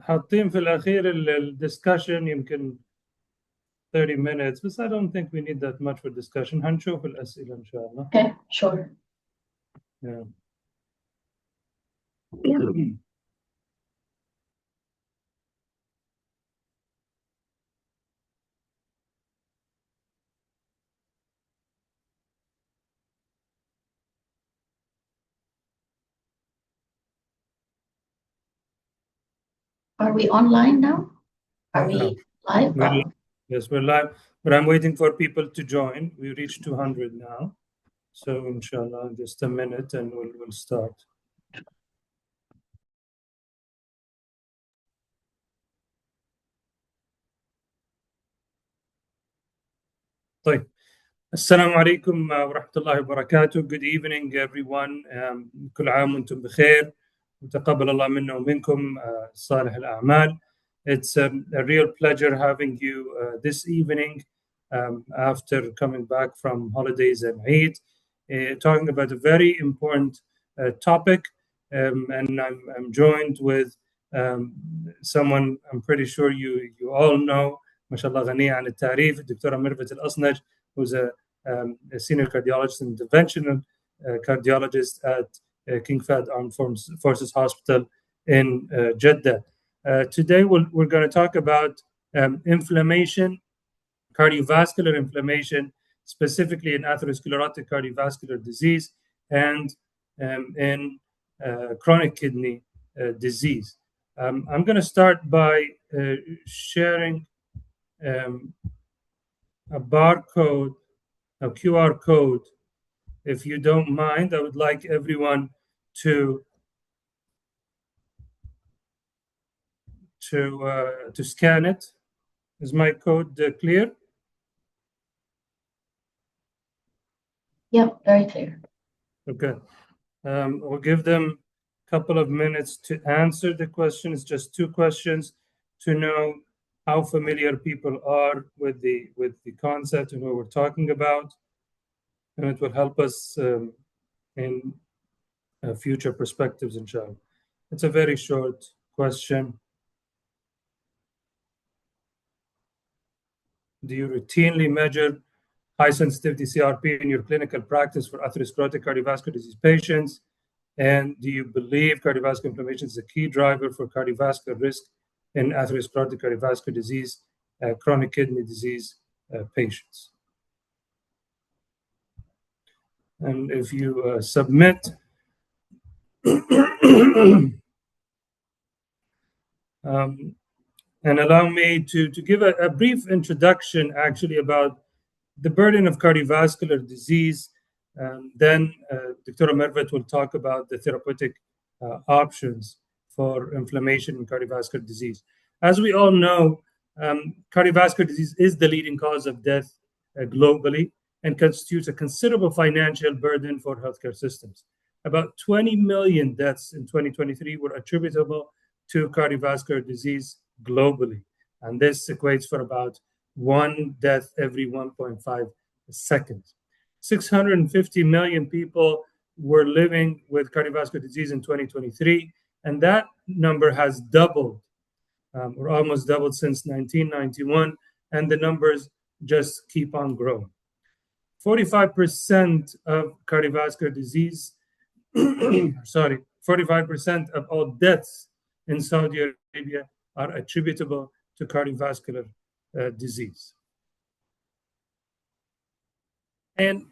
حاطين في الأخير الدiscussion يمكن 30 minutes, but I don't think we need that much for discussion. هنشوف الأسئلة إن شاء الله. Okay, sure. Yeah. Are we online now? Are we live? Yes, we're live, but I'm waiting for people to join. We reached 200 now. So inshallah, just a minute and we'll start. طيب. السلام عليكم ورحمة الله وبركاته. Good evening everyone. كل عام وانتم بخير وتقبل الله منا ومنكم صالح الأعمال. It's a real pleasure having you this evening after coming back from holidays and Eid, talking about a very important topic. And I'm joined with someone I'm pretty sure you all know, ما شاء الله غنية عن التعريف, الدكتورة ميرفت الأصنج, who's a senior cardiologist and interventional cardiologist at King Fahd Armed Forces Hospital in Jeddah. Today we're going to talk about inflammation, cardiovascular inflammation, specifically in atherosclerotic cardiovascular disease and in chronic kidney disease. I'm going to start by sharing a barcode, a QR code. If you don't mind, I would like everyone to scan it. Is my code clear? Yep, very clear. Okay. We'll give them a couple of minutes to answer the question. It's just 2 questions to know how familiar people are with the concept and what we're talking about. And it will help us in future perspectives, inshallah. It's a very short question. Do you routinely measure high sensitivity CRP in your clinical practice for atherosclerotic cardiovascular disease patients? And do you believe cardiovascular inflammation is a key driver for cardiovascular risk in atherosclerotic cardiovascular disease, chronic kidney disease patients? And if you submit, and allow me to give a brief introduction actually about the burden of cardiovascular disease. Then Dr. Mervet will talk about the therapeutic options for inflammation in cardiovascular disease. As we all know, cardiovascular disease is the leading cause of death globally and constitutes a considerable financial burden for healthcare systems. About 20 million deaths in 2023 were attributable to cardiovascular disease globally, and this equates for about 1 death every 1.5 seconds. 650 million people were living with cardiovascular disease in 2023, and that number has doubled, or almost doubled since 1991, and the numbers just keep on growing. 45% of cardiovascular disease, 45% of all deaths in Saudi Arabia are attributable to cardiovascular disease. And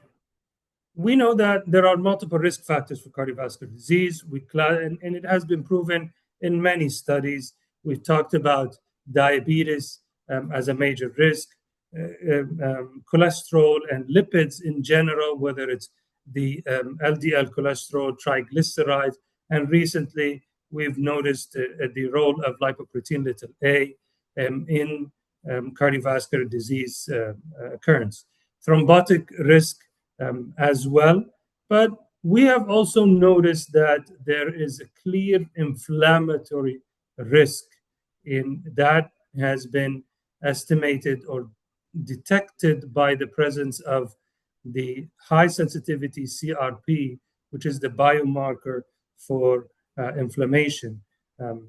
we know that there are multiple risk factors for cardiovascular disease, and it has been proven in many studies. We've talked about diabetes as a major risk, cholesterol and lipids in general, whether it's the LDL cholesterol, triglycerides, and recently we've noticed the role of lipoprotein little a in cardiovascular disease occurrence. Thrombotic risk as well, but we have also noticed that there is a clear inflammatory risk that has been estimated or detected by the presence of the high sensitivity CRP, which is the biomarker for inflammation.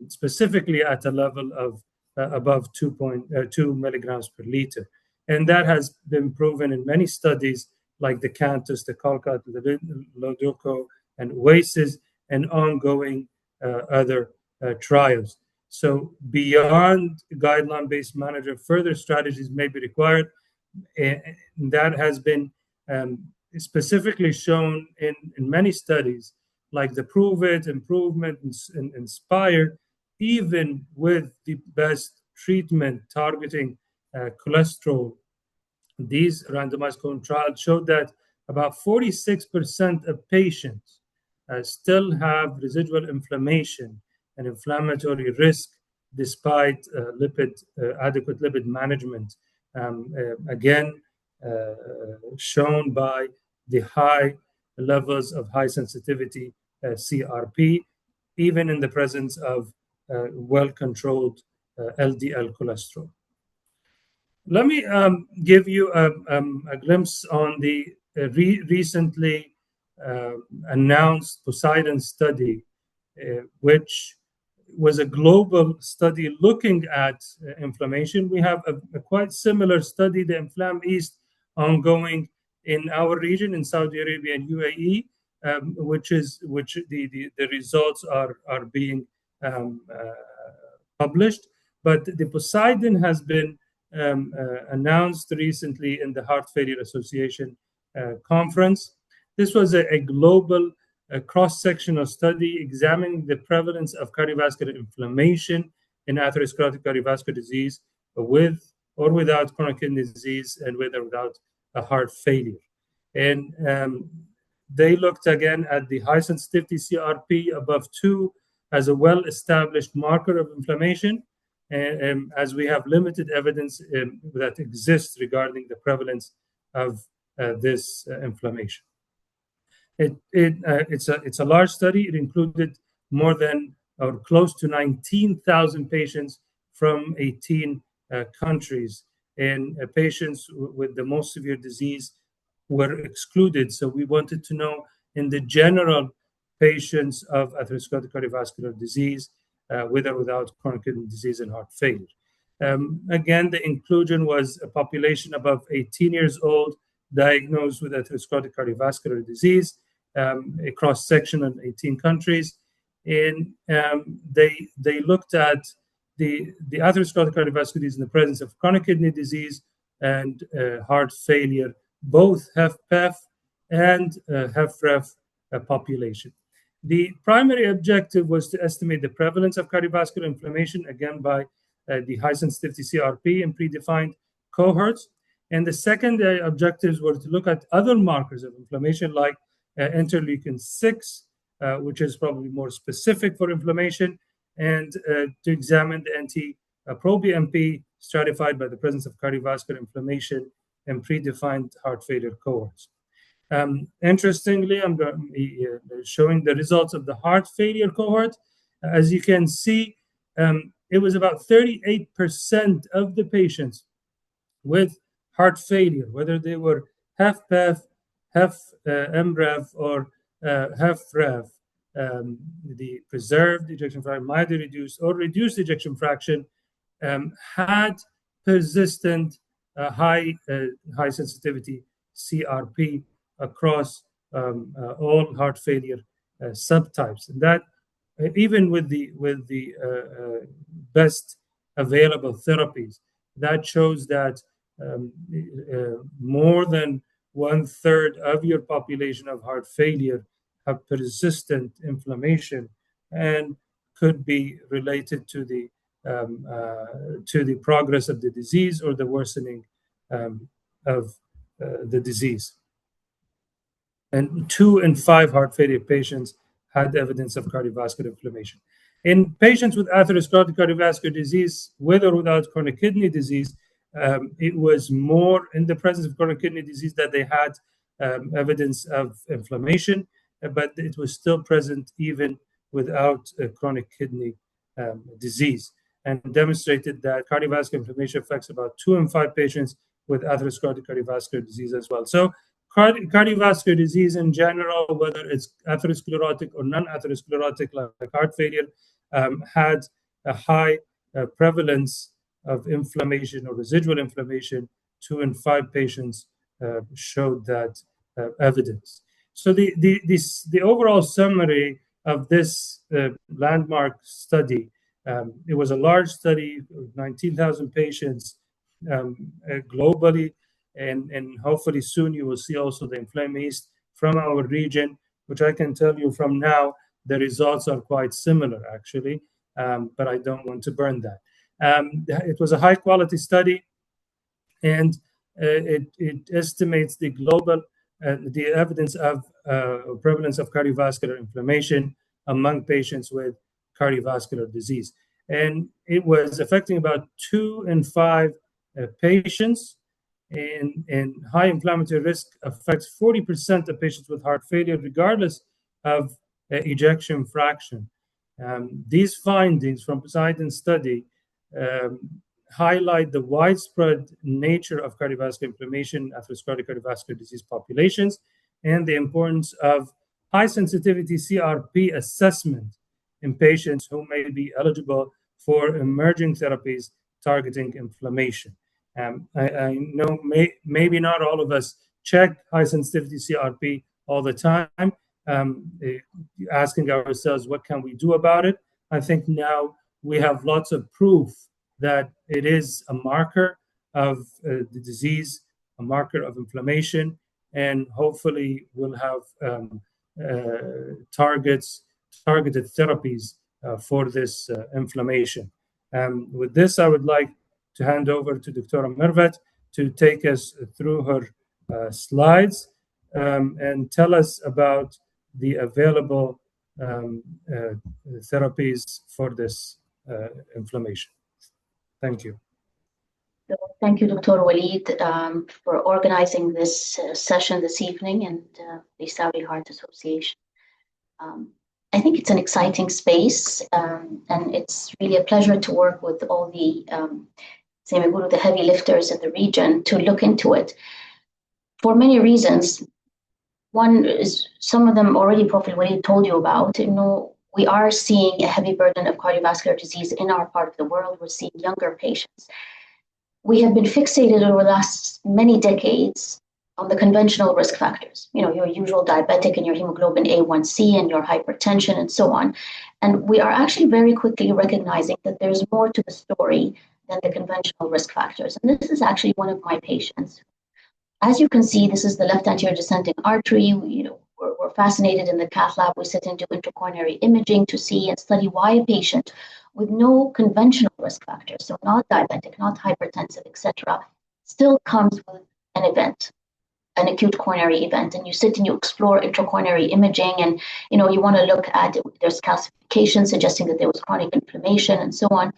specifically at a level of above 2.2 milligrams per liter. And that has been proven in many studies like the CANTUS, the COLCAT, the LODOCO, and OASIS, and ongoing other trials. So beyond guideline-based management, further strategies may be required. And that has been specifically shown in many studies, like the Prove It, Improvement, and Inspire. Even with the best treatment targeting cholesterol, these randomized controlled trials showed that about 46% of patients still have residual inflammation and inflammatory risk despite adequate lipid management. Again, shown by the high levels of high sensitivity CRP, even in the presence of well-controlled LDL cholesterol. Let me give you a glimpse on the recently announced Poseidon study, which was a global study looking at inflammation. We have a quite similar study, the Inflam East, ongoing in our region in Saudi Arabia and UAE, which the results are being published. But the Poseidon has been announced recently in the Heart Failure Association conference. This was a global cross-sectional study examining the prevalence of cardiovascular inflammation in atherosclerotic cardiovascular disease with or without chronic kidney disease and with or without a heart failure. And they looked again at the high sensitivity CRP above 2 as a well-established marker of inflammation, as we have limited evidence that exists regarding the prevalence of this inflammation. It's a large study. It included more than or close to 19,000 patients from 18 countries, and patients with the most severe disease were excluded. So we wanted to know, in the general patients of atherosclerotic cardiovascular disease, with or without chronic kidney disease and heart failure. Again, the inclusion was a population above 18 years old diagnosed with atherosclerotic cardiovascular disease, a cross-section in 18 countries. And they looked at the atherosclerotic cardiovascular disease in the presence of chronic kidney disease and heart failure, both HFpEF and HFrEF population. The primary objective was to estimate the prevalence of cardiovascular inflammation, again by the high sensitivity CRP in predefined cohorts. And the secondary objectives were to look at other markers of inflammation like interleukin-6, which is probably more specific for inflammation, and to examine the NT-proBNP stratified by the presence of cardiovascular inflammation in predefined heart failure cohorts. Interestingly, I'm showing the results of the heart failure cohort. As you can see, it was about 38% of the patients with heart failure, whether they were HFpEF, HFmrEF, or HFrEF, the preserved ejection fraction, mildly reduced, or reduced ejection fraction, had persistent high sensitivity CRP across all heart failure subtypes, and that even with the best available therapies, that shows that more than 1/3 of your population of heart failure have persistent inflammation and could be related to the progress of the disease or the worsening of the disease. And 2 in 5 heart failure patients had evidence of cardiovascular inflammation. In patients with atherosclerotic cardiovascular disease, with or without chronic kidney disease, it was more in the presence of chronic kidney disease that they had evidence of inflammation, but it was still present even without chronic kidney disease, and demonstrated that cardiovascular inflammation affects about 2 in 5 patients with atherosclerotic cardiovascular disease as well. So cardiovascular disease in general, whether it's atherosclerotic or non-atherosclerotic like heart failure, had a high prevalence of inflammation or residual inflammation. 2 in 5 patients showed that evidence. So the overall summary of this landmark study, it was a large study of 19,000 patients globally, and hopefully soon you will see also the inflammations from our region, which I can tell you from now, the results are quite similar actually, but I don't want to burn that. It was a high quality study, and it estimates the global the evidence of prevalence of cardiovascular inflammation among patients with cardiovascular disease. And it was affecting about 2 in 5 patients, and high inflammatory risk affects 40% of patients with heart failure, regardless of ejection fraction. These findings from Poseidon study highlight the widespread nature of cardiovascular inflammation, atherosclerotic cardiovascular disease populations, and the importance of high sensitivity CRP assessment in patients who may be eligible for emerging therapies targeting inflammation. I know maybe not all of us check high sensitivity CRP all the time, asking ourselves, what can we do about it? I think now we have lots of proof that it is a marker of the disease, a marker of inflammation, and hopefully we'll have targeted therapies for this inflammation. With this, I would like to hand over to Dr. Mervat to take us through her slides and tell us about the available therapies for this inflammation. Thank you. Thank you, Dr. Walid, for organizing this session this evening, and the Saudi Heart Association. I think it's an exciting space, and it's really a pleasure to work with all the the heavy lifters in the region to look into it for many reasons. One is, some of them already Prophet Walid told you about. We are seeing a heavy burden of cardiovascular disease in our part of the world. We're seeing younger patients. We have been fixated over the last many decades on the conventional risk factors, your usual diabetic and your hemoglobin A1C and your hypertension and so on. And we are actually very quickly recognizing that there's more to the story than the conventional risk factors. And this is actually one of my patients. As you can see, this is the left anterior descending artery. We're fascinated in the cath lab. We sit and do intracoronary imaging to see and study why a patient with no conventional risk factors, so not diabetic, not hypertensive, etc., still comes with an event, an acute coronary event. And you sit and you explore intracoronary imaging, and you want to look at, there's calcification suggesting that there was chronic inflammation and so on.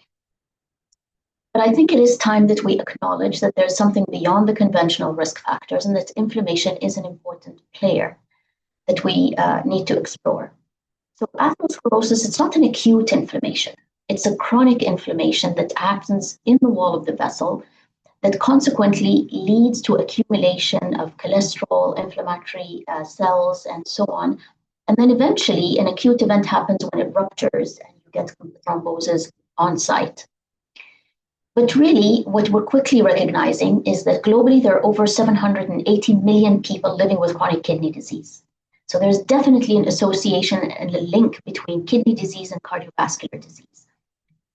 But I think it is time that we acknowledge that there's something beyond the conventional risk factors, and that inflammation is an important player that we need to explore. So atherosclerosis, it's not an acute inflammation. It's a chronic inflammation that happens in the wall of the vessel that consequently leads to accumulation of cholesterol, inflammatory cells, and so on. And then eventually an acute event happens when it ruptures and you get thrombosis on site. But really, what we're quickly recognizing is that globally there are over 780 million people living with chronic kidney disease. So there's definitely an association and a link between kidney disease and cardiovascular disease.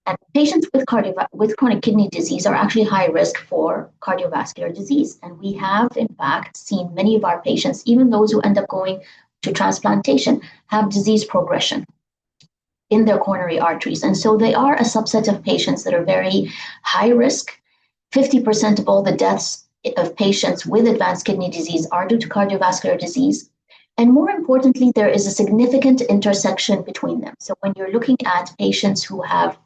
And patients with chronic kidney disease are actually high risk for cardiovascular disease. And we have, in fact, seen many of our patients, even those who end up going to transplantation, have disease progression in their coronary arteries. And so they are a subset of patients that are very high risk. 50% of all the deaths of patients with advanced kidney disease are due to cardiovascular disease. And more importantly, there is a significant intersection between them. So when you're looking at patients who have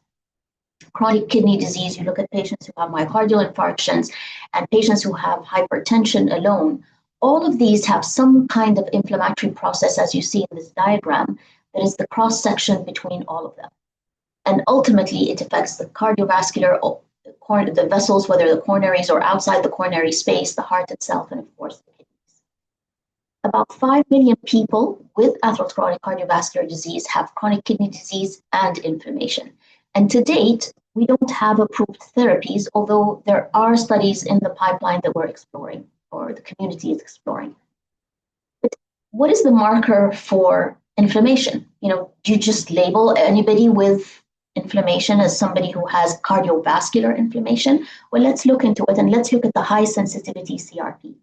chronic kidney disease, you look at patients who have myocardial infarctions and patients who have hypertension alone. All of these have some kind of inflammatory process, as you see in this diagram, that is the cross-section between all of them. And ultimately, it affects the cardiovascular, the vessels, whether the coronaries or outside the coronary space, the heart itself, and of course, the kidneys. about 5 million people with atherosclerotic cardiovascular disease have chronic kidney disease and inflammation. And to date, we don't have approved therapies, although there are studies in the pipeline that we're exploring, or the community is exploring. But what is the marker for inflammation? Do you just label anybody with inflammation as somebody who has cardiovascular inflammation? Well, let's look into it, and let's look at the high sensitivity CRP.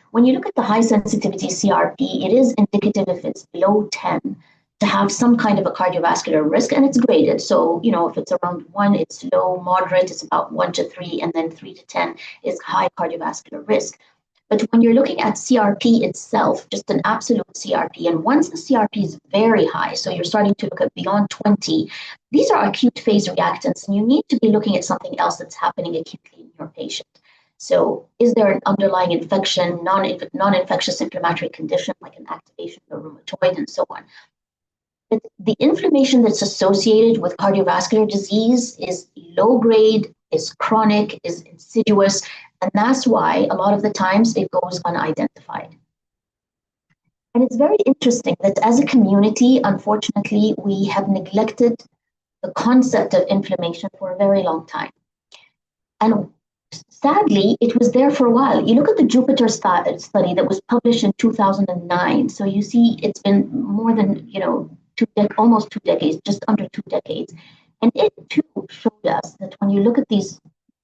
When you look at the high sensitivity CRP, it is indicative if it's below 10 to have some kind of a cardiovascular risk, and it's graded. So, if it's around 1, it's low, moderate, it's about 1 to 3, and then 3 to 10 is high cardiovascular risk. But when you're looking at CRP itself, just an absolute CRP, and once the CRP is very high, so you're starting to look at beyond 20, these are acute phase reactants, and you need to be looking at something else that's happening acutely in your patient. So is there an underlying infection, non-infectious inflammatory condition like an activation of a rheumatoid and so on? But the inflammation that's associated with cardiovascular disease is low grade, is chronic, is insidious, and that's why a lot of the times it goes unidentified. And it's very interesting that as a community, unfortunately, we have neglected the concept of inflammation for a very long time. And sadly, it was there for a while. You look at the Jupiter study that was published in 2009. So you see it's been more than, almost 2 decades, just under 2 decades. And it too showed us that when you look at these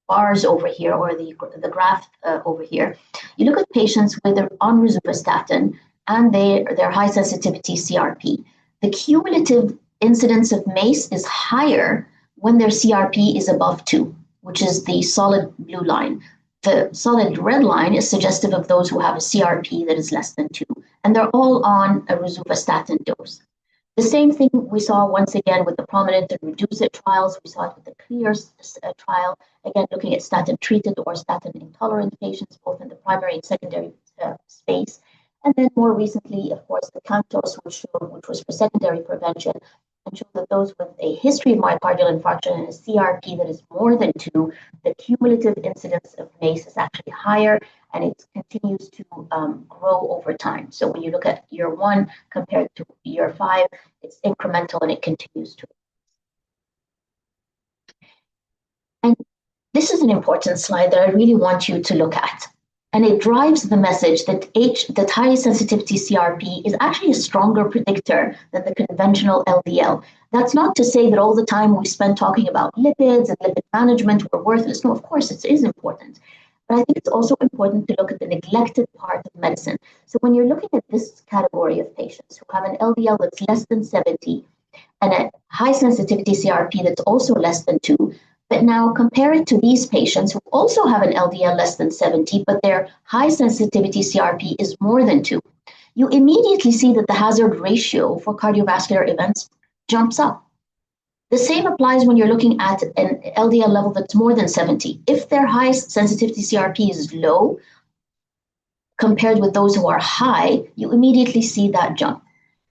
bars over here, or the graph over here, you look at patients with on rosuvastatin and their high sensitivity CRP. The cumulative incidence of MACE is higher when their CRP is above 2, which is the solid blue line. The solid red line is suggestive of those who have a CRP that is less than 2, and they're all on a rosuvastatin dose. The same thing we saw once again with the prominent and reduce it trials. We saw it with the CLEAR trial, again looking at statin-treated or statin-intolerant patients, both in the primary and secondary space. And then more recently, of course, the CANTOS, which was for secondary prevention, and showed that those with a history of myocardial infarction and a CRP that is more than 2, the cumulative incidence of MACE is actually higher, and it continues to grow over time. So when you look at year 1 compared to year 5, it's incremental and it continues to. And this is an important slide that I really want you to look at. And it drives the message that high sensitivity CRP is actually a stronger predictor than the conventional LDL. That's not to say that all the time we spend talking about lipids and lipid management were worthless. No, of course it is important. But I think it's also important to look at the neglected part of medicine. So when you're looking at this category of patients who have an LDL that's less than 70 and a high sensitivity CRP that's also less than 2, but now compare it to these patients who also have an LDL less than 70, but their high sensitivity CRP is more than 2. You immediately see that the hazard ratio for cardiovascular events jumps up. The same applies when you're looking at an LDL level that's more than 70. If their high sensitivity CRP is low compared with those who are high, you immediately see that jump.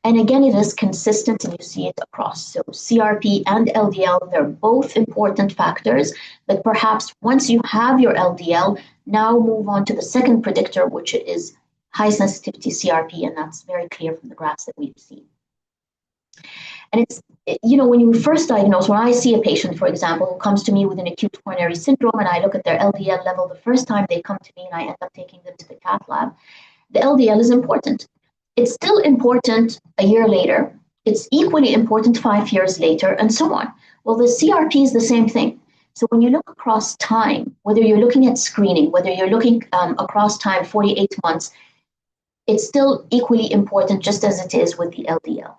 And again, it is consistent and you see it across. So CRP and LDL, they're both important factors, but perhaps once you have your LDL, now move on to the second predictor, which is high sensitivity CRP, and that's very clear from the graphs that we've seen. And it's, when you first diagnose, when I see a patient, for example, who comes to me with an acute coronary syndrome and I look at their LDL level, the first time they come to me and I end up taking them to the cath lab, the LDL is important. It's still important a year later. It's equally important 5 years later, and so on. Well, the CRP is the same thing. So when you look across time, whether you're looking at screening, whether you're looking across time, 48 months, it's still equally important just as it is with the LDL.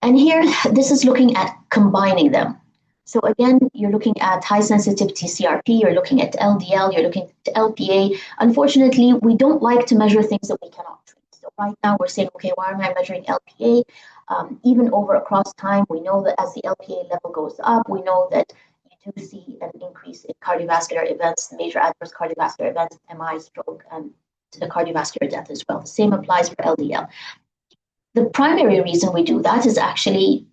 And here, this is looking at combining them. So again, you're looking at high sensitivity CRP, you're looking at LDL, you're looking at LPA. Unfortunately, we don't like to measure things that we cannot treat. So right now we're saying, okay, why am I measuring LPA? Even over across time, we know that as the LPA level goes up, we know that you do see an increase in cardiovascular events, major adverse cardiovascular events, MI, stroke, and the cardiovascular death as well. The same applies for LDL. The primary reason we do that is actually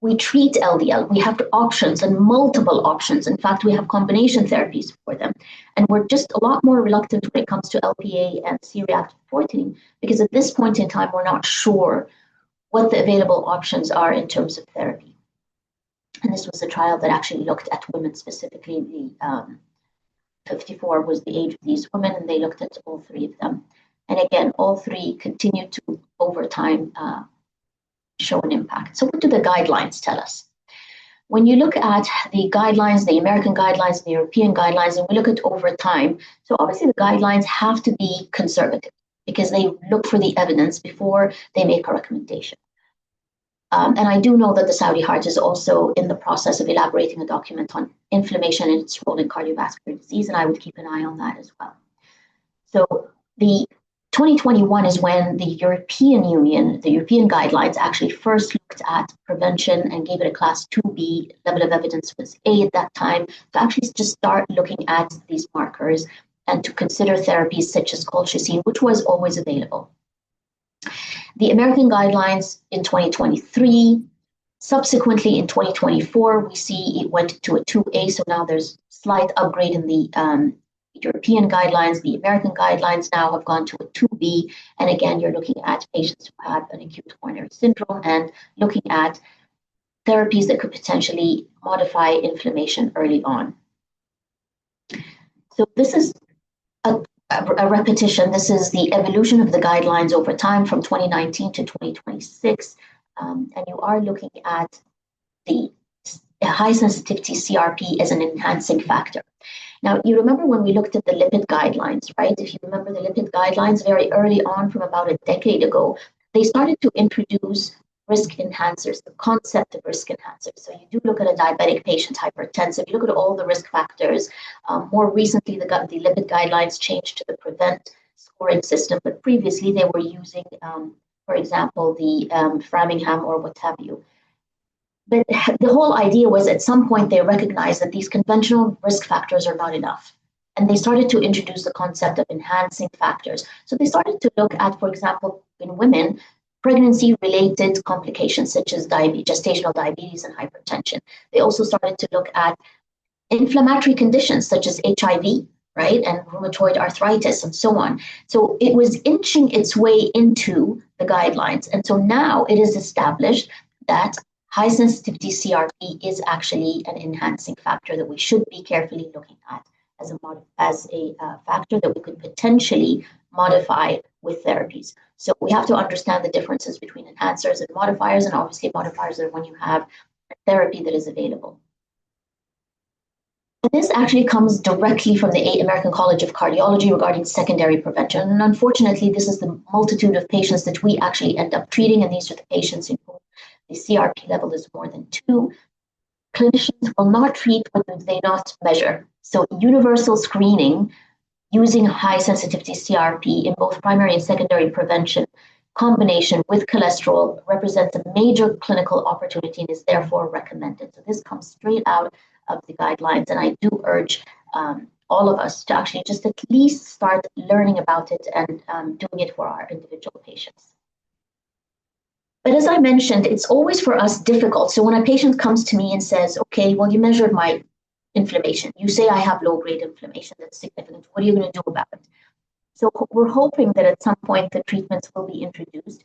we treat LDL, we have options and multiple options. In fact, we have combination therapies for them. And we're just a lot more reluctant when it comes to LPA and C-reactive protein, because at this point in time, we're not sure what the available options are in terms of therapy. And this was a trial that actually looked at women specifically. The 54 was the age of these women, and they looked at all three of them. And again, all three continued to, over time, show an impact. So what do the guidelines tell us? When you look at the guidelines, the American guidelines, the European guidelines, and we look at over time, so obviously the guidelines have to be conservative because they look for the evidence before they make a recommendation. And I do know that the Saudi Heart is also in the process of elaborating a document on inflammation and its role in cardiovascular disease, and I would keep an eye on that as well. So the 2021 is when the European Union, the European guidelines actually first looked at prevention and gave it a class 2B. Level of evidence was A at that time, to actually just start looking at these markers and to consider therapies such as colchicine, which was always available. The American guidelines in 2023, subsequently in 2024, we see it went to a 2A, so now there's slight upgrade in the European guidelines. The American guidelines now have gone to a 2B, and again, you're looking at patients who have an acute coronary syndrome and looking at therapies that could potentially modify inflammation early on. So this is a repetition. This is the evolution of the guidelines over time from 2019 to 2026, and you are looking at the high sensitivity CRP as an enhancing factor. Now, you remember when we looked at the lipid guidelines, right? If you remember the lipid guidelines very early on from about a decade ago, they started to introduce risk enhancers, the concept of risk enhancers. So you do look at a diabetic patient, hypertensive, you look at all the risk factors. More recently, the lipid guidelines changed to the PREVENT scoring system, but previously they were using, for example, the Framingham or what have you. But the whole idea was at some point they recognized that these conventional risk factors are not enough. And they started to introduce the concept of enhancing factors. So they started to look at, for example, in women, pregnancy-related complications such as gestational diabetes and hypertension. They also started to look at inflammatory conditions such as HIV, right, and rheumatoid arthritis and so on. So it was inching its way into the guidelines. And so now it is established that high sensitivity CRP is actually an enhancing factor that we should be carefully looking at as a factor that we could potentially modify with therapies. So we have to understand the differences between enhancers and modifiers, and obviously modifiers are when you have a therapy that is available. And this actually comes directly from the American College of Cardiology regarding secondary prevention. And unfortunately, this is the multitude of patients that we actually end up treating, and these are the patients in whom the CRP level is more than 2. Clinicians will not treat what they not measure. So universal screening using high sensitivity CRP in both primary and secondary prevention combination with cholesterol represents a major clinical opportunity and is therefore recommended. So this comes straight out of the guidelines, and I do urge all of us to actually just at least start learning about it and doing it for our individual patients. But as I mentioned, it's always for us difficult. So when a patient comes to me and says, okay, well, you measured my inflammation. You say I have low-grade inflammation that's significant. What are you going to do about it? So we're hoping that at some point the treatments will be introduced.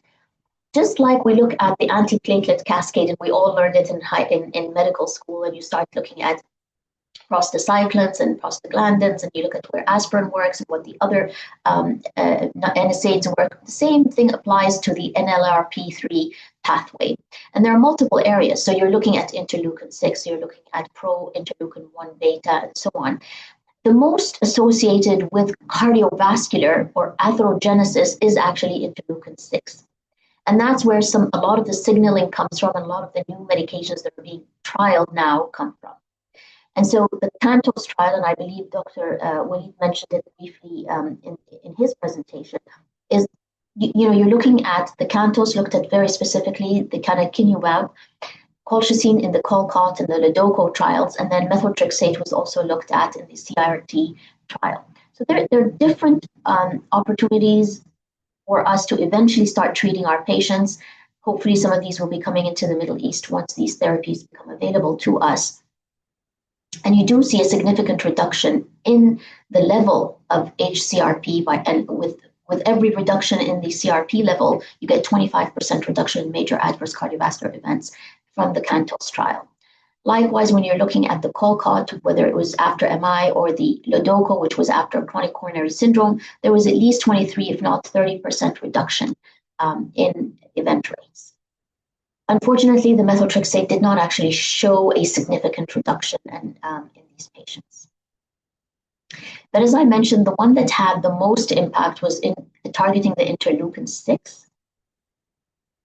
Just like we look at the antiplatelet cascade, and we all learned it in medical school, and you start looking at prostacyclins and prostaglandins, and you look at where aspirin works and what the other NSAIDs work. The same thing applies to the NLRP3 pathway. And there are multiple areas. So you're looking at interleukin-6, you're looking at pro-interleukin-1 beta, and so on. The most associated with cardiovascular or atherogenesis is actually interleukin-6. And that's where a lot of the signaling comes from, and a lot of the new medications that are being trialed now come from. And so the CANTOS trial, and I believe Dr. Walid mentioned it briefly in his presentation, is you're looking at the CANTOS looked at very specifically the canakinumab, colchicine in the COLCOT and the LEDOCO trials, and then methotrexate was also looked at in the CIRT trial. So there are different opportunities for us to eventually start treating our patients. hopefully some of these will be coming into the Middle East once these therapies become available to us. And you do see a significant reduction in the level of HCRP and with every reduction in the CRP level, you get 25% reduction in major adverse cardiovascular events from the CANTOS trial. Likewise, when you're looking at the COLCOT, whether it was after MI or the LODOCO, which was after chronic coronary syndrome, there was at least 23, if not 30% reduction in event rates. Unfortunately, the methotrexate did not actually show a significant reduction in these patients. But as I mentioned, the one that had the most impact was in targeting the interleukin-6.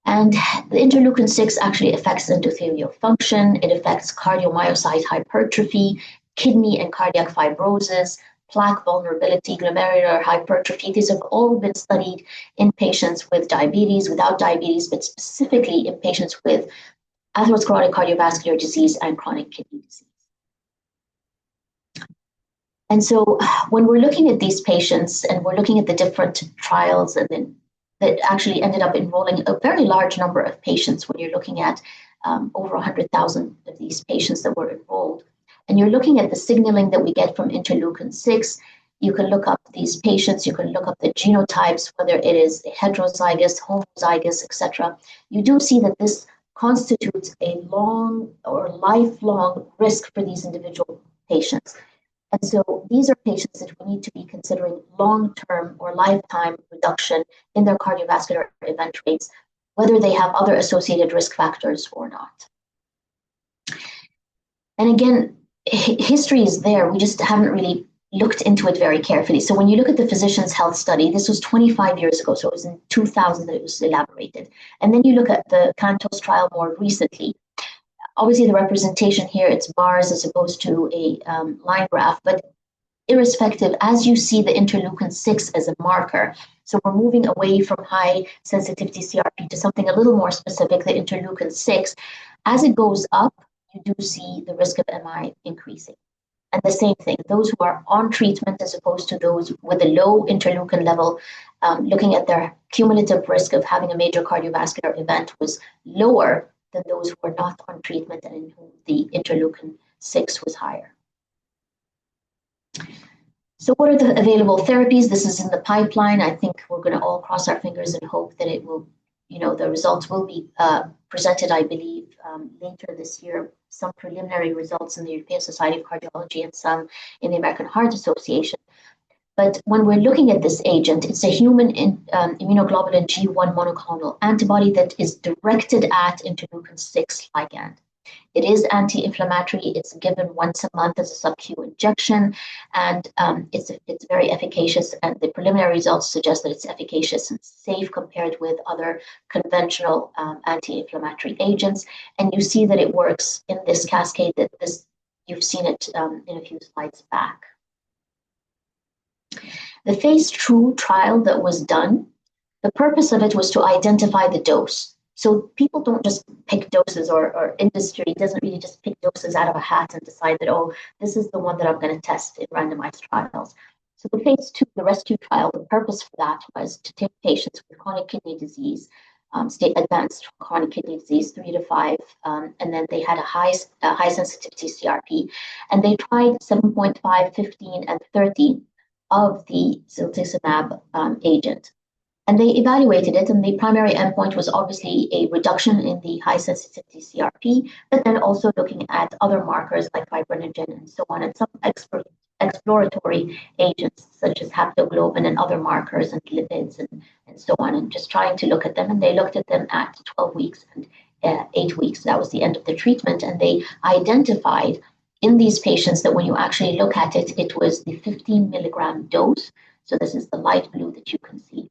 And the interleukin-6 actually affects endothelial function. It affects cardiomyocyte hypertrophy, kidney and cardiac fibrosis, plaque vulnerability, glomerular hypertrophy. These have all been studied in patients with diabetes, without diabetes, but specifically in patients with atherosclerotic cardiovascular disease and chronic kidney disease. And so when we're looking at these patients and we're looking at the different trials and then that actually ended up enrolling a very large number of patients, when you're looking at over 100,000 of these patients that were enrolled, and you're looking at the signaling that we get from interleukin-6, you can look up these patients, you can look up the genotypes, whether it is heterozygous, homozygous, etc. You do see that this constitutes a long or lifelong risk for these individual patients. And so these are patients that we need to be considering long-term or lifetime reduction in their cardiovascular event rates, whether they have other associated risk factors or not. And again, history is there. We just haven't really looked into it very carefully. So when you look at the Physicians' Health Study, this was 25 years ago, so it was in 2000 that it was elaborated. And then you look at the CANTOS trial more recently. Obviously, the representation here, it's bars as opposed to a line graph, but irrespective, as you see the interleukin-6 as a marker, so we're moving away from high sensitivity CRP to something a little more specific, the interleukin-6. As it goes up, you do see the risk of MI increasing. And the same thing, those who are on treatment as opposed to those with a low interleukin level, looking at their cumulative risk of having a major cardiovascular event was lower than those who were not on treatment and in whom the interleukin-6 was higher. So what are the available therapies? This is in the pipeline. I think we're going to all cross our fingers and hope that it will, the results will be presented, I believe, later this year. Some preliminary results in the European Society of Cardiology and some in the American Heart Association. But when we're looking at this agent, it's a human immunoglobulin G1 monoclonal antibody that is directed at interleukin-6 ligand. It is anti-inflammatory. It's given once a month as a sub-Q injection, and it's very efficacious. And the preliminary results suggest that it's efficacious and safe compared with other conventional anti-inflammatory agents. And you see that it works in this cascade. You've seen it in a few slides back. The phase 2 trial that was done, the purpose of it was to identify the dose. So people don't just pick doses, or industry doesn't really just pick doses out of a hat and decide that, oh, this is the one that I'm going to test in randomized trials. So the phase 2, the rescue trial, the purpose for that was to take patients with chronic kidney disease, advanced chronic kidney disease, 3 to 5, and then they had a high sensitivity CRP, and they tried 7.5, 15, and 30 of the ziltivekimab agent. And they evaluated it, and the primary endpoint was obviously a reduction in the high sensitivity CRP, but then also looking at other markers like fibrinogen and so on, and some exploratory agents such as haptoglobin and other markers and lipids and so on, and just trying to look at them. And they looked at them at 12 weeks and 8 weeks. That was the end of the treatment. And they identified in these patients that when you actually look at it, it was the 15 milligram dose. So this is the light blue that you can see,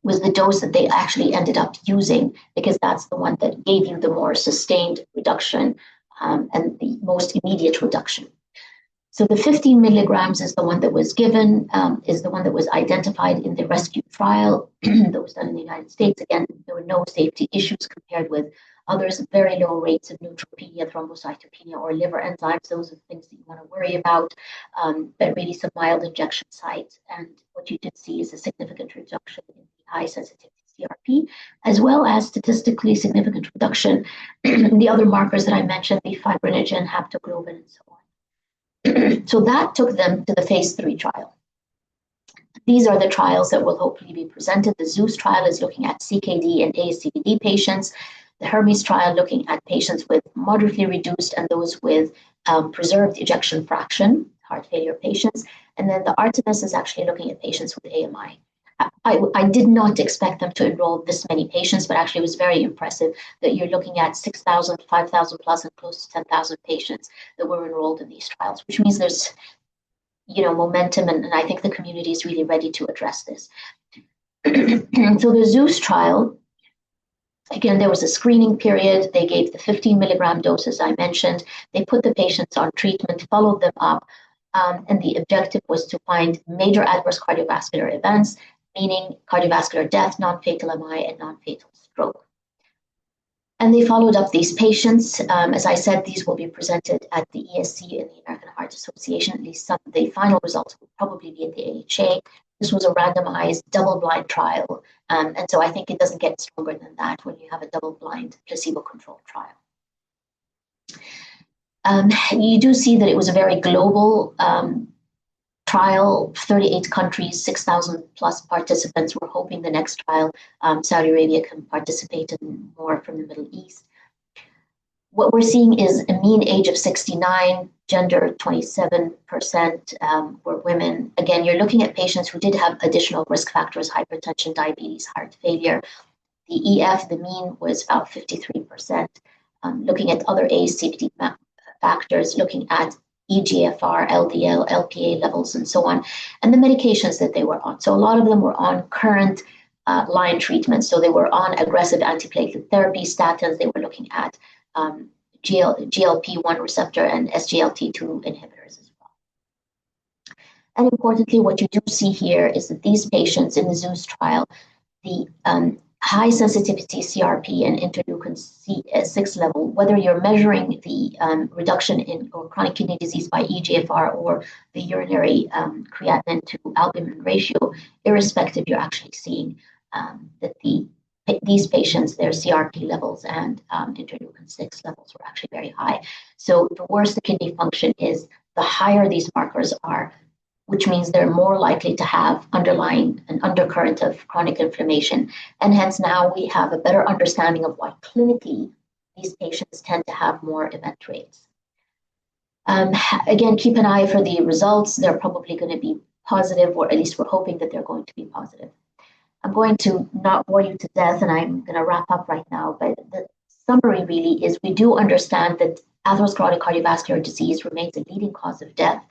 was the dose that they actually ended up using, because that's the one that gave you the more sustained reduction and the most immediate reduction. So the 15 milligrams is the one that was given, is the one that was identified in the rescue trial that was done in the United States. Again, there were no safety issues compared with others, very low rates of neutropenia, thrombocytopenia, or liver enzymes. Those are the things that you want to worry about, but really some mild injection sites. And what you did see is a significant reduction in the high sensitivity CRP, as well as statistically significant reduction in the other markers that I mentioned, the fibrinogen, haptoglobin, and so on. So that took them to the phase 3 trial. These are the trials that will hopefully be presented. The ZEUS trial is looking at CKD and ASCVD patients. The Hermes trial looking at patients with moderately reduced and those with preserved ejection fraction, heart failure patients. And then the Artemis is actually looking at patients with AMI. I did not expect them to enroll this many patients, but actually it was very impressive that you're looking at 6,000, 5,000 plus, and close to 10,000 patients that were enrolled in these trials, which means there's momentum, and I think the community is really ready to address this. So the ZEUS trial, again, there was a screening period. They gave the 15 milligram doses I mentioned. They put the patients on treatment, followed them up, and the objective was to find major adverse cardiovascular events, meaning cardiovascular death, non-fatal MI, and non-fatal stroke. And they followed up these patients. As I said, these will be presented at the ESC and the American Heart Association. At least some of the final results will probably be at the AHA. This was a randomized double-blind trial. And so I think it doesn't get stronger than that when you have a double-blind placebo-controlled trial. You do see that it was a very global trial, 38 countries, 6,000 plus participants. We're hoping the next trial, Saudi Arabia can participate and more from the Middle East. What we're seeing is a mean age of 69, gender 27% were women. Again, you're looking at patients who did have additional risk factors, hypertension, diabetes, heart failure. The EF, the mean was about 53%. Looking at other ASCVD factors, looking at eGFR, LDL, LPA levels, and so on, and the medications that they were on. So a lot of them were on current line treatments. So they were on aggressive antiplatelet therapy, statins. They were looking at GLP-1 receptor and SGLT2 inhibitors as well. And importantly, what you do see here is that these patients in the ZEUS trial, the high sensitivity CRP and interleukin 6 level, whether you're measuring the reduction in or chronic kidney disease by eGFR or the urinary creatinine to albumin ratio, irrespective, you're actually seeing that these patients, their CRP levels and interleukin 6 levels were actually very high. So the worse the kidney function is, the higher these markers are, which means they're more likely to have underlying an undercurrent of chronic inflammation. And hence now we have a better understanding of why clinically these patients tend to have more event rates. Again, keep an eye for the results. They're probably going to be positive, or at least we're hoping that they're going to be positive. I'm going to not bore you to death, and I'm going to wrap up right now. But the summary really is we do understand that atherosclerotic cardiovascular disease remains a leading cause of death.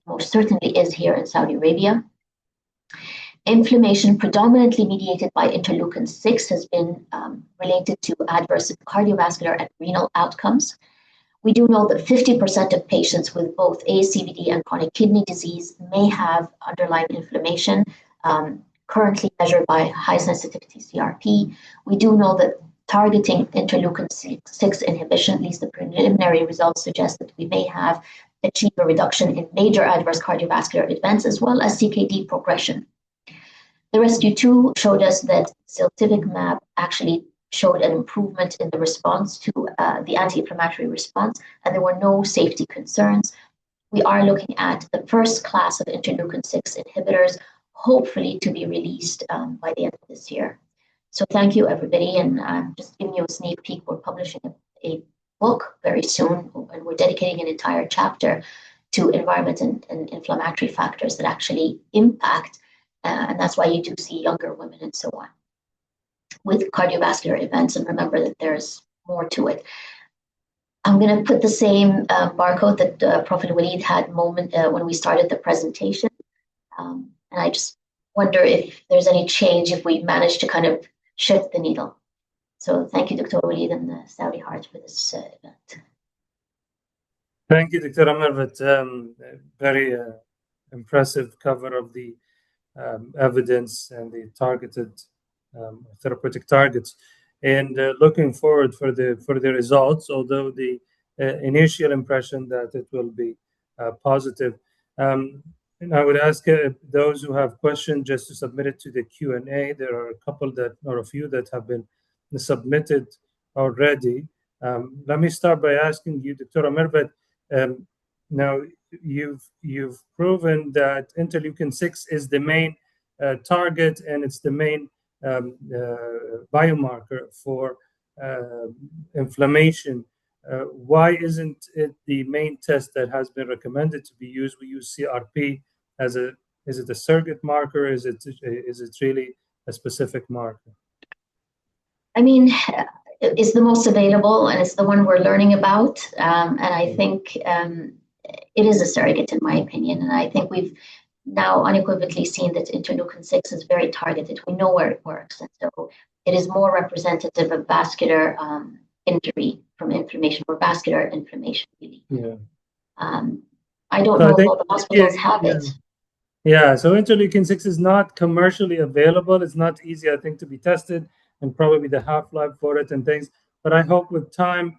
Most certainly is here in Saudi Arabia. Inflammation predominantly mediated by interleukin 6 has been related to adverse cardiovascular and renal outcomes. We do know that 50% of patients with both ASCVD and chronic kidney disease may have underlying inflammation, currently measured by high sensitivity CRP. We do know that targeting interleukin 6 inhibition, at least the preliminary results suggest that we may have achieve a reduction in major adverse cardiovascular events as well as CKD progression. The RESCUE-2 showed us that ziltivekimab actually showed an improvement in the response to the anti-inflammatory response, and there were no safety concerns. We are looking at the first class of interleukin 6 inhibitors, hopefully to be released by the end of this year. So thank you, everybody, and I'm just giving you a sneak peek. We're publishing a book very soon, and we're dedicating an entire chapter to environment and inflammatory factors that actually impact, and that's why you do see younger women and so on with cardiovascular events. And remember that there's more to it. I'm going to put the same barcode that Prophet Walid had when we started the presentation, and I just wonder if there's any change if we manage to kind of shift the needle. So thank you, Dr. Walid and the Saudi Heart for this event. Thank you, Dr. Amarvat. Very impressive cover of the evidence and the targeted therapeutic targets. And looking forward for the results, although the initial impression that it will be positive. And I would ask those who have questions just to submit it to the Q&A. There are a few that have been submitted already. Let me start by asking you, Dr. Mervet, now you've proven that interleukin-6 is the main target, and it's the main biomarker for inflammation. Why isn't it the main test that has been recommended to be used? We use CRP is it a surrogate marker? Is it really a specific marker? I mean, it's the most available, and it's the one we're learning about. And I think it is a surrogate, in my opinion. And I think we've now unequivocally seen that interleukin-6 is very targeted. We know where it works. And so it is more representative of vascular injury from inflammation, or vascular inflammation, really. Yeah. I don't know if all the hospitals have it. Yeah, so interleukin-6 is not commercially available. It's not easy, I think, to be tested, and probably the half-life for it and things. But I hope with time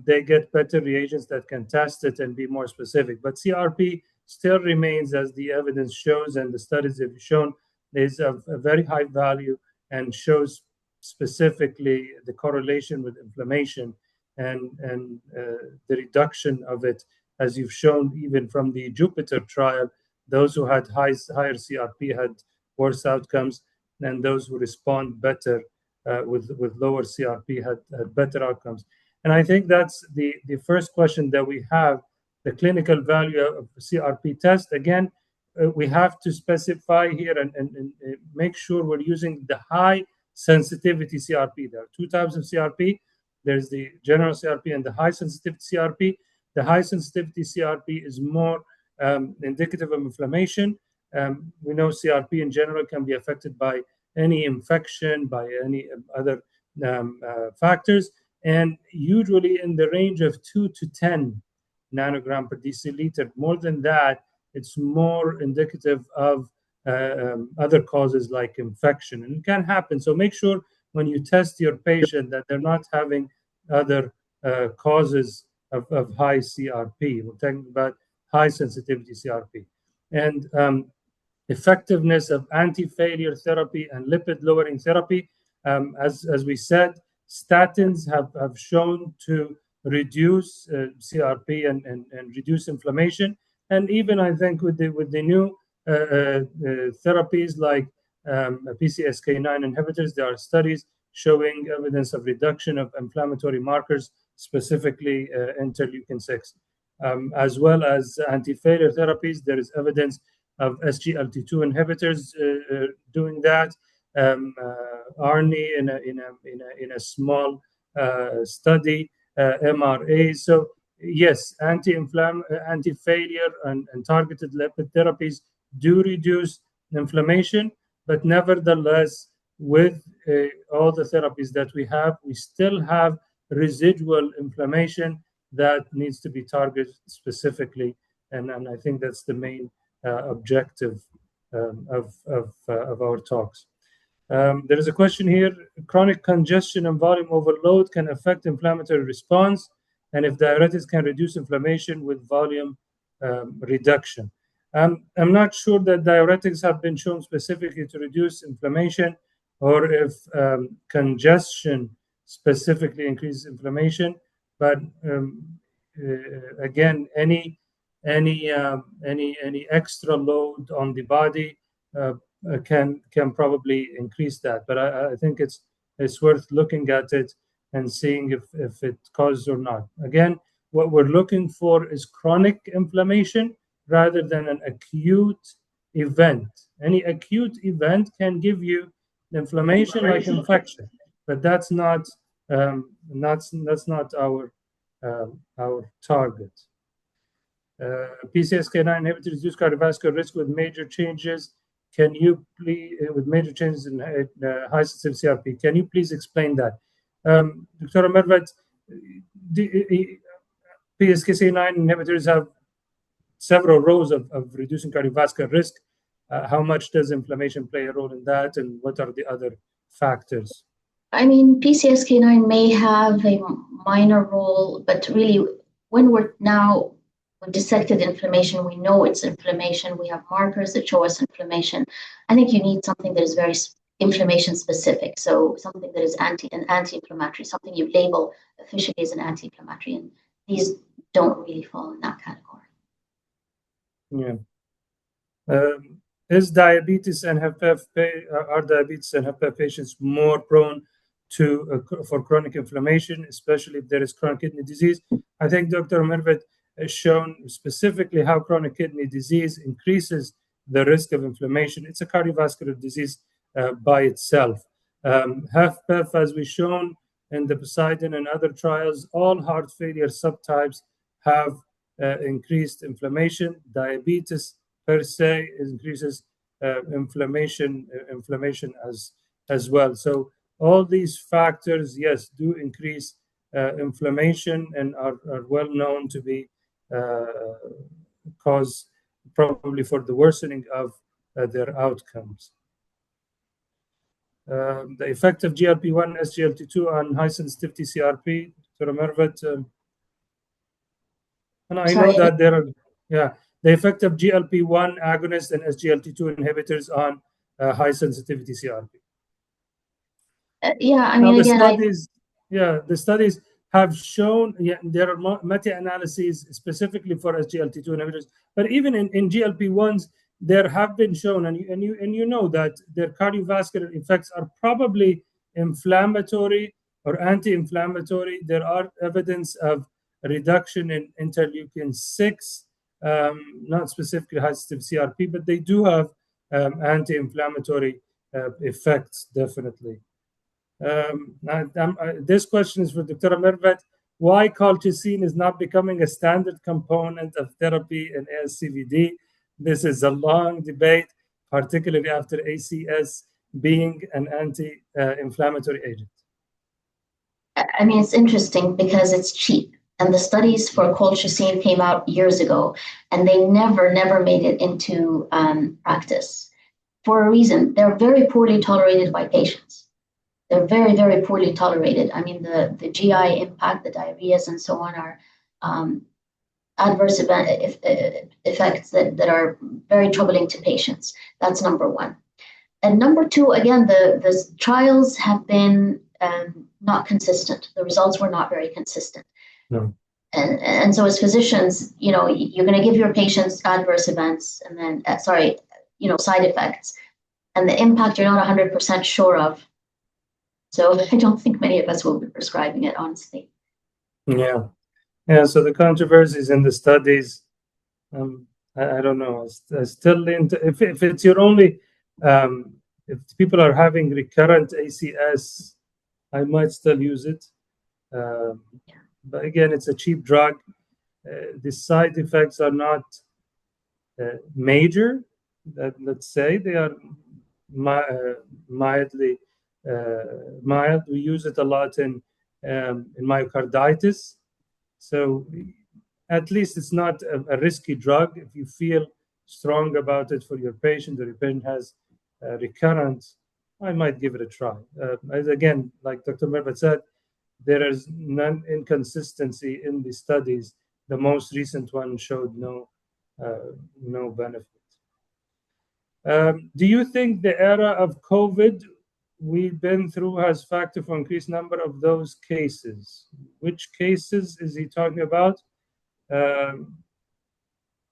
they get better reagents that can test it and be more specific. But CRP still remains, as the evidence shows and the studies have shown, is of a very high value and shows specifically the correlation with inflammation and the reduction of it, as you've shown even from the Jupiter trial. Those who had higher CRP had worse outcomes, and those who respond better with lower CRP had better outcomes. And I think that's the first question that we have, the clinical value of CRP test. Again, we have to specify here and make sure we're using the high sensitivity CRP. There are two types of CRP. There's the general CRP and the high sensitivity CRP. The high sensitivity CRP is more indicative of inflammation. We know CRP in general can be affected by any infection, by any other factors, and usually in the range of 2 to 10 nanogram per deciliter. More than that, it's more indicative of other causes like infection, and it can happen. So make sure when you test your patient that they're not having other causes of high CRP. We're talking about high sensitivity CRP. And effectiveness of anti-failure therapy and lipid-lowering therapy. As we said, statins have shown to reduce CRP and reduce inflammation. And even I think with the new therapies like PCSK9 inhibitors, there are studies showing evidence of reduction of inflammatory markers, specifically interleukin-6. As well as anti-failure therapies, there is evidence of SGLT2 inhibitors doing that. ARNI in a small study, MRA. So yes, anti-failure and targeted lipid therapies do reduce inflammation, but nevertheless, with all the therapies that we have, we still have residual inflammation that needs to be targeted specifically, and I think that's the main objective of our talks. There is a question here: chronic congestion and volume overload can affect inflammatory response, and if diuretics can reduce inflammation with volume reduction. I'm not sure that diuretics have been shown specifically to reduce inflammation, or if congestion specifically increases inflammation. But again, any extra load on the body can probably increase that. But I think it's worth looking at it and seeing if it causes or not. Again, what we're looking for is chronic inflammation rather than an acute event. Any acute event can give you inflammation like infection, but that's not our target. PCSK9 inhibitors reduce cardiovascular risk with major changes. Can you please, with major changes in high sensitivity CRP? Can you please explain that, Dr. Mervet? PCSK9 inhibitors have several roles of reducing cardiovascular risk. How much does inflammation play a role in that, and what are the other factors? I mean, PCSK9 may have a minor role, but really, when we're now we dissected inflammation. We know it's inflammation. We have markers that show us inflammation. I think you need something that is very inflammation specific. So something that is anti-inflammatory, something you label officially as an anti-inflammatory. And these don't really fall in that category. Yeah. Is diabetes and HFpEF are diabetes and HFpEF patients more prone to for chronic inflammation, especially if there is chronic kidney disease? I think Dr. Mervet has shown specifically how chronic kidney disease increases the risk of inflammation. It's a cardiovascular disease by itself. HFpEF, as we've shown in the Poseidon and other trials, all heart failure subtypes have increased inflammation. Diabetes per se increases inflammation as well. So all these factors, yes, do increase inflammation and are well known to be cause probably for the worsening of their outcomes. The effect of GLP-1, SGLT2 on high sensitivity CRP, Dr. Mervet. And I know that there are, the effect of GLP-1 agonists and SGLT2 inhibitors on high sensitivity CRP. Yeah, I mean, now, again, the studies have shown, there are meta-analyses specifically for SGLT2 inhibitors, but even in GLP-1s, there have been shown, and you know that their cardiovascular effects are probably inflammatory or anti-inflammatory. There are evidence of a reduction in interleukin 6, not specifically high sensitivity CRP, but they do have anti-inflammatory effects, definitely. This question is for Dr. Mervet. Why colchicine is not becoming a standard component of therapy in ASCVD? This is a long debate, particularly after ACS being an anti-inflammatory agent. I mean, it's interesting because it's cheap. And the studies for colchicine came out years ago, and they never made it into practice for a reason. They're very poorly tolerated by patients. They're very, very poorly tolerated. I mean, the GI impact, the diarrheas and so on are adverse effects that are very troubling to patients. That's number one. And number two, again, the trials have been not consistent. The results were not very consistent. No. And so as physicians, you're going to give your patients adverse events and then, side effects, and the impact you're not 100% sure of. So I don't think many of us will be prescribing it, honestly. Yeah. So the controversies in the studies, I don't know. I still if it's your only, if people are having recurrent ACS, I might still use it. But again, it's a cheap drug. The side effects are not major. Let's say they are mildly mild. We use it a lot in myocarditis. So at least it's not a risky drug. If you feel strong about it for your patient, or your patient has recurrence, I might give it a try. Again, like Dr. Mervet said, there is none inconsistency in the studies. The most recent one showed no benefit. Do you think the era of COVID we've been through has factored for increased number of those cases? Which cases is he talking about?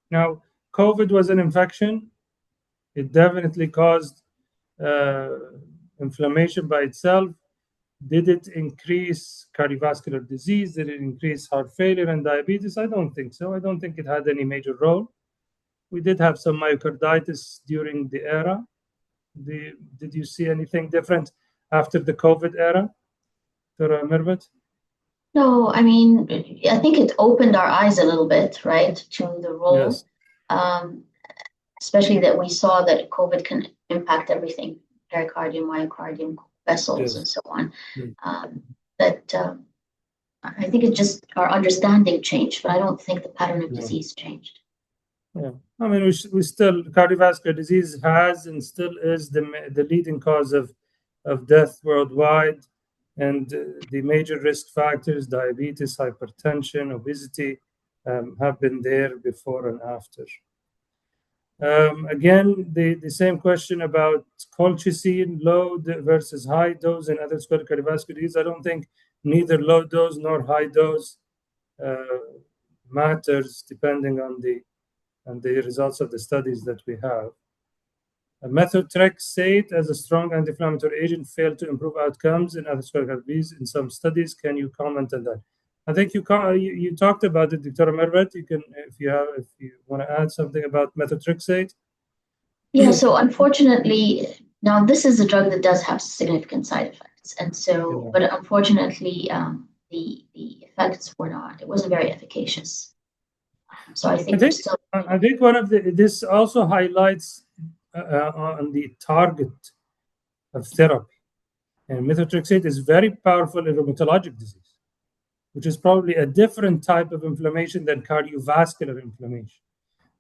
Now, COVID was an infection. It definitely caused inflammation by itself. Did it increase cardiovascular disease? Did it increase heart failure and diabetes? I don't think so. I don't think it had any major role. We did have some myocarditis during the era. Did you see anything different after the COVID era, Dr. Mervet? No, I mean, I think it opened our eyes a little bit, right, to the role. Yes. Especially that we saw that COVID can impact everything, pericardium, myocardium, vessels, Yes. and so on. I think it just, our understanding changed, but I don't think the pattern of disease changed. Yeah, I mean, we still, cardiovascular disease has and still is the leading cause of death worldwide, and the major risk factors: diabetes, hypertension, obesity, have been there before and after. Again, the same question about colchicine, low versus high dose in atherosclerotic cardiovascular disease. I don't think neither low dose nor high dose matters depending on the results of the studies that we have. Methotrexate as a strong anti-inflammatory agent failed to improve outcomes in atherosclerotic disease in some studies. Can you comment on that? I think you talked about it, Dr. Mervet. You can, if you want to add something about methotrexate. Yeah. So unfortunately, now this is a drug that does have significant side effects, and so, but unfortunately, the effects were not. It wasn't very efficacious. So I think one of this also highlights on the target of therapy, and methotrexate is very powerful in rheumatologic disease, which is probably a different type of inflammation than cardiovascular inflammation.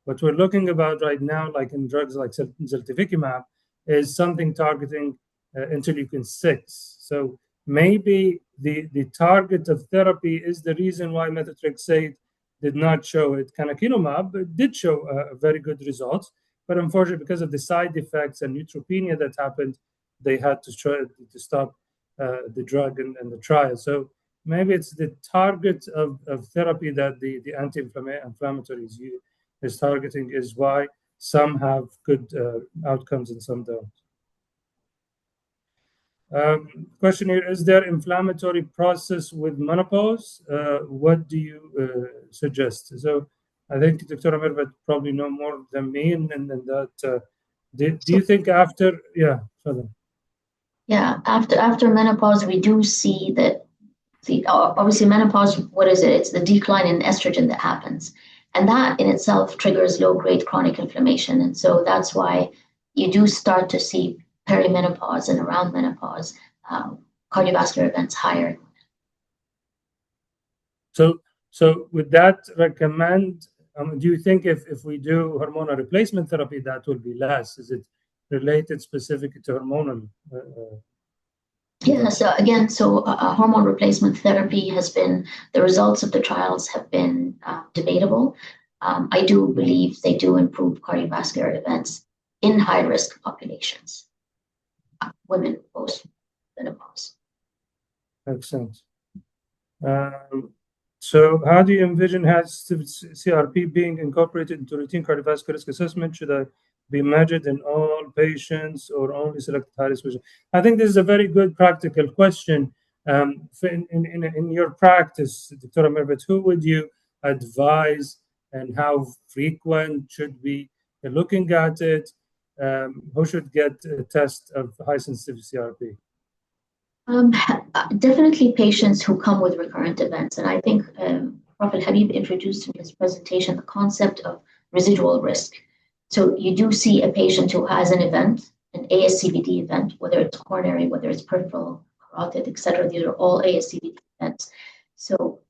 What we're looking about right now, like in drugs like ziltivekimab, is something targeting interleukin-6. So maybe the target of therapy is the reason why methotrexate did not show it. Canakinumab did show very good results, but unfortunately, because of the side effects and neutropenia that happened, they had to stop the drug and the trial. So maybe it's the target of therapy that the anti-inflammatories is targeting is why some have good outcomes and some don't. Question here, is there inflammatory process with menopause? What do you suggest? So I think Dr. Mervet probably know more than me, and that do you think after, after menopause, we do see that obviously menopause, what is it? It's the decline in estrogen that happens. And that in itself triggers low-grade chronic inflammation. And so that's why you do start to see perimenopause and around menopause, cardiovascular events higher. So would that recommend, do you think if we do hormonal replacement therapy, that will be less? Is it related specifically to hormonal? Yeah, so again, hormone replacement therapy has been, the results of the trials have been debatable. I do believe they do improve cardiovascular events in high-risk populations, women post-menopause. Excellent. So how do you envision CRP being incorporated into routine cardiovascular risk assessment? Should I be measured in all patients or only selected high-risk patients? I think this is a very good practical question. In your practice, Dr. Mervet, who would you advise and how frequent should we be looking at it? Who should get a test of high-sensitivity CRP? Definitely patients who come with recurrent events. And I think Prophet Habib introduced in his presentation the concept of residual risk. So you do see a patient who has an event, an ASCVD event, whether it's coronary, whether it's peripheral, carotid, etc. These are all ASCVD events. So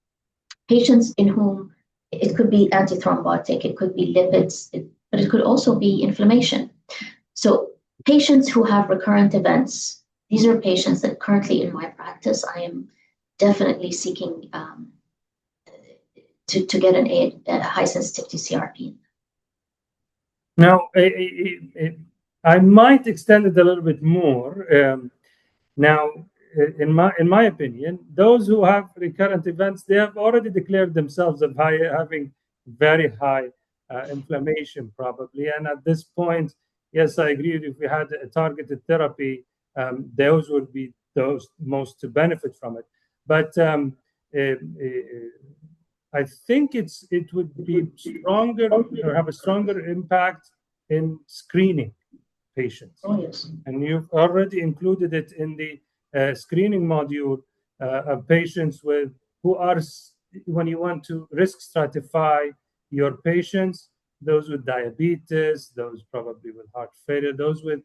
patients in whom it could be antithrombotic, it could be lipids, but it could also be inflammation. So patients who have recurrent events, these are patients that currently in my practice, I am definitely seeking to get a high sensitivity CRP. Now, I might extend it a little bit more. Now, in my opinion, those who have recurrent events, they have already declared themselves of having very high inflammation, probably. And at this point, yes, I agree. If we had a targeted therapy, those would be those most to benefit from it. But I think it would be stronger or have a stronger impact in screening patients. Oh, yes. And you've already included it in the screening module of patients who are, when you want to risk stratify your patients, those with diabetes, those probably with heart failure, those with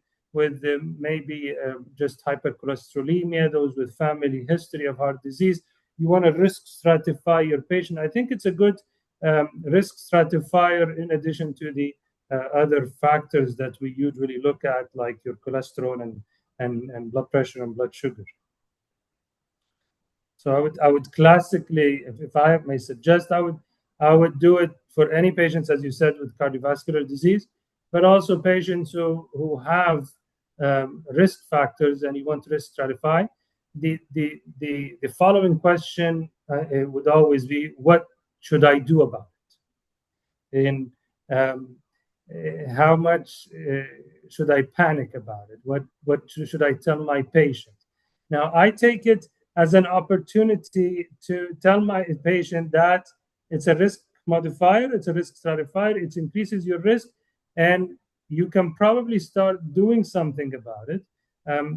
maybe just hypercholesterolemia, those with family history of heart disease. You want to risk stratify your patient. I think it's a good risk stratifier in addition to the other factors that we usually look at, like your cholesterol and blood pressure and blood sugar. So I would classically, if I may suggest, I I would do it for any patients, as you said, with cardiovascular disease, but also patients who have risk factors and you want to risk stratify. The following question would always be, what should I do about it? And how much should I panic about it? What should I tell my patient? Now, I take it as an opportunity to tell my patient that it's a risk modifier, it's a risk stratifier, it increases your risk, and you can probably start doing something about it.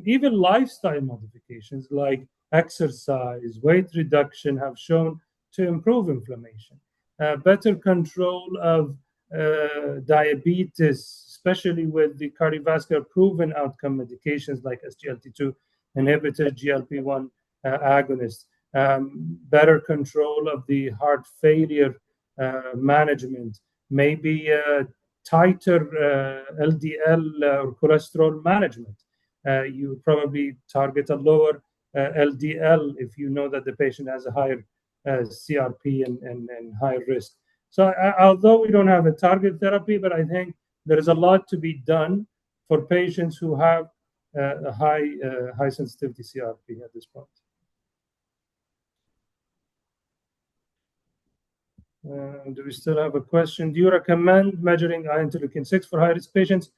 Even lifestyle modifications like exercise, weight reduction have shown to improve inflammation. Better control of diabetes, especially with the cardiovascular proven outcome medications like SGLT2 inhibitor, GLP-1 agonist, better control of the heart failure management, maybe tighter LDL or cholesterol management. You probably target a lower LDL if you know that the patient has a higher CRP and higher risk. So although we don't have a target therapy, but I think there is a lot to be done for patients who have a high sensitivity CRP at this point. Do we still have a question? Do you recommend measuring interleukin-6 for high-risk patients?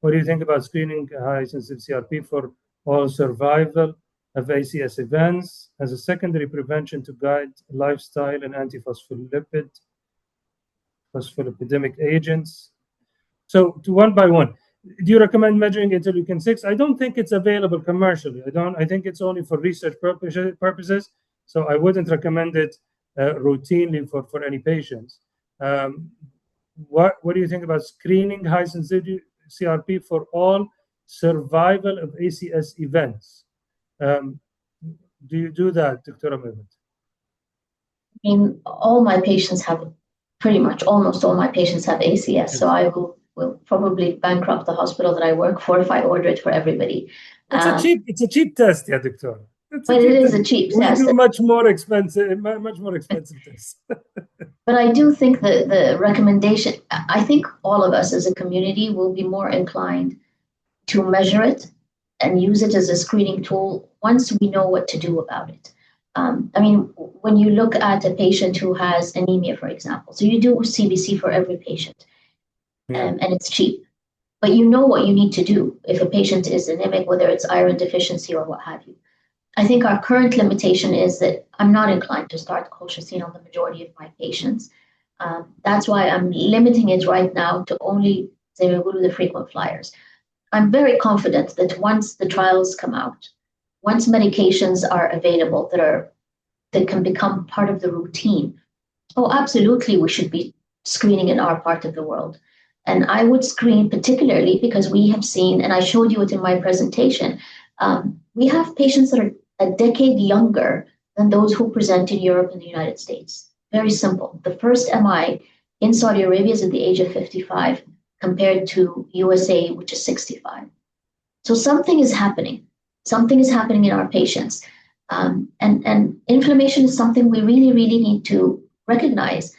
What do you think about screening high sensitivity CRP for all survival of ACS events as a secondary prevention to guide lifestyle and phospholipidemic agents? So to one by one, do you recommend measuring interleukin-6? I don't think it's available commercially. I think it's only for research purposes. So I wouldn't recommend it routinely for any patients. What do you think about screening high sensitivity CRP for all survival of ACS events? Do you do that, Dr. Mehmet? I mean, pretty much almost all my patients have ACS, so I will probably bankrupt the hospital that I work for if I order it for everybody. It's a cheap test, yeah, Doctor. But it is a cheap test. We do much more expensive tests. But I do think that the recommendation, I think all of us as a community will be more inclined to measure it and use it as a screening tool once we know what to do about it. I mean, when you look at a patient who has anemia, for example, so you do CBC for every patient, and it's cheap, but you know what you need to do if a patient is anemic, whether it's iron deficiency or what have you. I think our current limitation is that I'm not inclined to start colchicine on the majority of my patients. That's why I'm limiting it right now to only the frequent flyers. I'm very confident that once the trials come out, once medications are available that can become part of the routine, absolutely, we should be screening in our part of the world. And I would screen particularly because we have seen, and I showed you it in my presentation, we have patients that are a decade younger than those who present in Europe and the United States. Very simple. The first MI in Saudi Arabia is at the age of 55 compared to USA, which is 65. So something is happening. Something is happening in our patients. And inflammation is something we really, really need to recognize.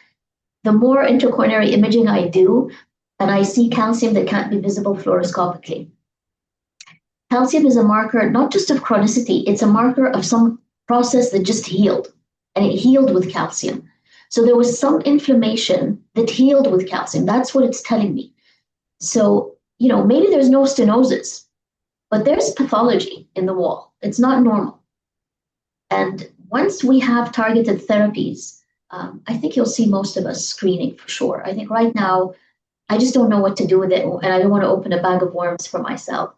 The more intracoronary imaging I do, and I see calcium that can't be visible fluoroscopically. Calcium is a marker not just of chronicity, it's a marker of some process that just healed, and it healed with calcium. So there was some inflammation that healed with calcium. That's what it's telling me. So, maybe there's no stenosis, but there's pathology in the wall. It's not normal. And once we have targeted therapies, I think you'll see most of us screening for sure. I think right now, I just don't know what to do with it, and I don't want to open a bag of worms for myself.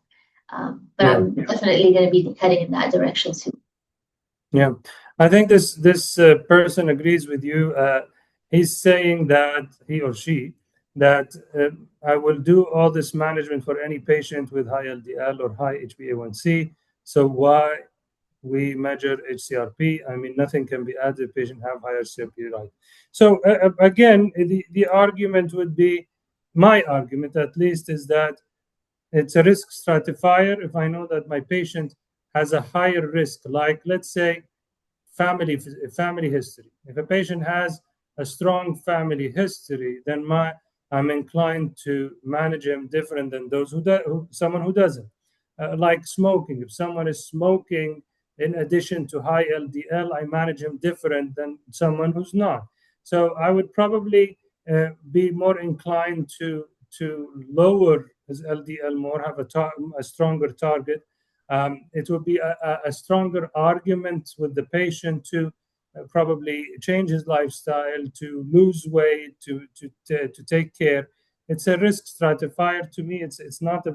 But I'm definitely going to be heading in that direction soon. Yeah, I think this person agrees with you. He's saying that he or she that I will do all this management for any patient with high LDL or high HbA1c. So why we measure HCRP? I mean, nothing can be added. Patient have higher CRP, right? So again, the argument would be, my argument at least, is that it's a risk stratifier. If I know that my patient has a higher risk, like let's say family history. If a patient has a strong family history, then I'm inclined to manage him different than those someone who doesn't. Like smoking, if someone is smoking in addition to high LDL, I manage him different than someone who's not. So I would probably be more inclined to lower his LDL more, have a stronger target. It would be a stronger argument with the patient to probably change his lifestyle, to lose weight, to take care. It's a risk stratifier. To me, it's not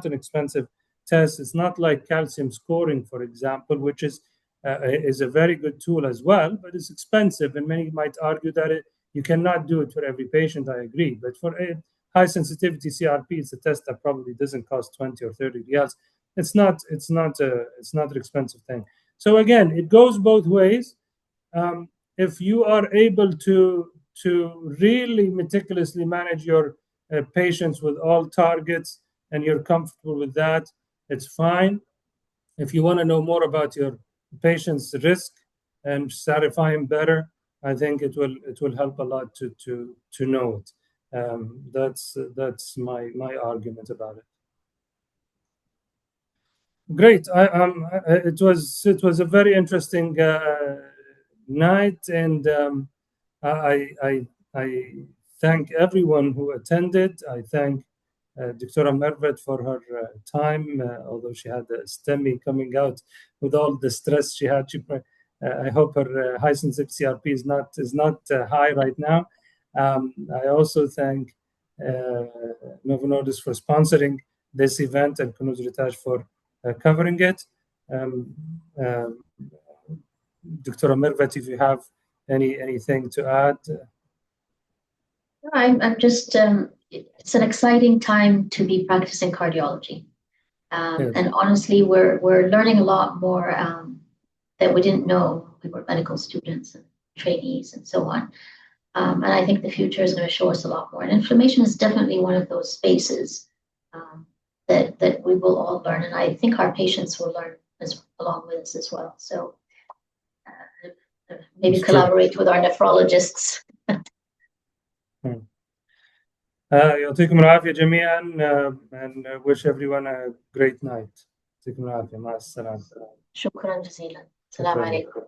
an expensive test. It's not like calcium scoring, for example, which is a very good tool as well, but it's expensive, and many might argue that you cannot do it for every patient. I agree, but for a high sensitivity CRP, it's a test that probably doesn't cost 20 or 30 riyals. It's not an expensive thing. So again, it goes both ways. If you are able to really meticulously manage your patients with all targets and you're comfortable with that, it's fine. If you want to know more about your patient's risk and stratify him better, I think it will help a lot to know it. That's my argument about it. Great. It was a very interesting night, and I thank everyone who attended. I thank Dr. Mervet for her time, although she had a STEMI coming out with all the stress she had. I hope her high sensitivity CRP is not high right now. I also thank Novo Nordisk for sponsoring this event and Kunuz Ritash for covering it. Dr. Mervet, if you have anything to add. I'm just, it's an exciting time to be practicing cardiology. Yes. And honestly, we're learning a lot more that we didn't know when we were medical students and trainees and so on. And I think the future is going to show us a lot more. And inflammation is definitely one of those spaces that we will all learn. And I think our patients will learn along with us as well. So maybe it's collaborate with our nephrologists. يعطيكم العافية جميعا and wish everyone a great night. يعطيكم العافية. مع السلامة. شكرا جزيلا. السلام عليكم.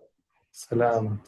سلام.